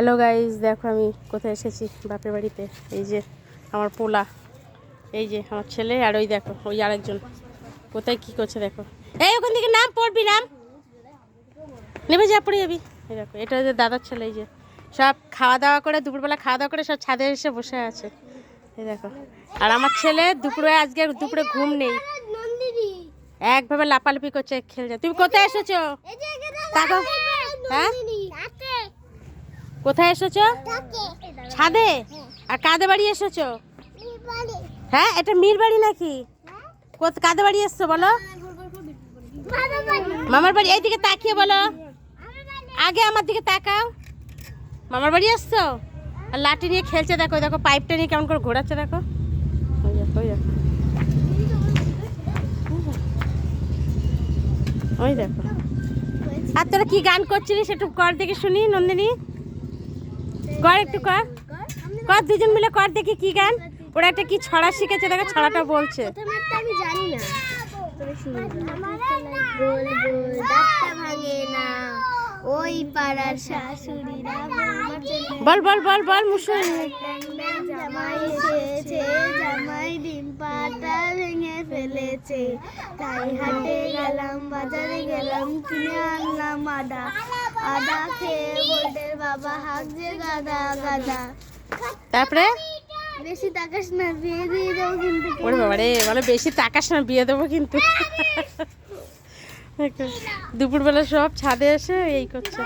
Hello guys, দেখো আমি কোথায় এসেছি, বাপের বাড়িতে। এই যে আমার পোলা, এই যে আমার ছেলে, আর ওই দেখো ওই আরেকজন কোথায় কি করছে দেখো। এই ওখান থেকে নাম পড়বি, নাম নেমে যা, পড়ে যাবি। এই দেখো এটা যে দাদার ছেলে, এই যে সব খাওয়া দাওয়া করে, দুপুরবেলা খাওয়া দাওয়া করে সব ছাদে এসে বসে আছে। এই দেখো, আর আমার ছেলে আজকে দুপুরে ঘুম নেই, একভাবে লাপালাপি করছে, খেলছে। তুমি কোথায় এসেছো? দেখো, হ্যাঁ কোথায় এসেছো? ছাদে। আর কাদের বাড়ি এসেছো? হ্যাঁ, এটা মির বাড়ি নাকি? কাদের বাড়ি এসছো বলো? মামার বাড়ি। এইদিকে তাকিয়ে বলো, আগে আমার দিকে তাকাও। মামার বাড়ি এসছো? আর লাঠি নিয়ে খেলছে, দেখো দেখো পাইপটা নিয়ে কেমন করে ঘোরাচ্ছে, দেখো ওই দেখো ওই দেখো ওই দেখো। আর তোরা কি গান করছিলিস একটু কর দেখি শুনি, নন্দিনী কর, একটু কর কর, দুজন মিলে কর দেখি কি গান। ওরা একটা কি ছড়া শিখেছে, দেখো ছড়াটা বলছে। আমি জানি না। গোল গোল দাঁতটা ভাঙে না, ওই পাড়ার শাশুড়িরা বল বল বল বল মুসুর। জামাই এসেছে, জামাই ডিম পাটা ভেঙে ফেলেছে, তাই হাটে গেলাম, বাজারে গেলাম, কিনে আনলাম আদা, আদা খেয়ে বলতে বাবা হাক যে গাদা গাদা। তারপরে বেশি তাকাস না, বিয়ে দিয়ে দেবো কিন্তু। ওরে বাবা রে, বলে বেশি তাকাস না, বিয়ে দেবো কিন্তু। দুপুরবেলা সব ছাদে এসে এই করছে।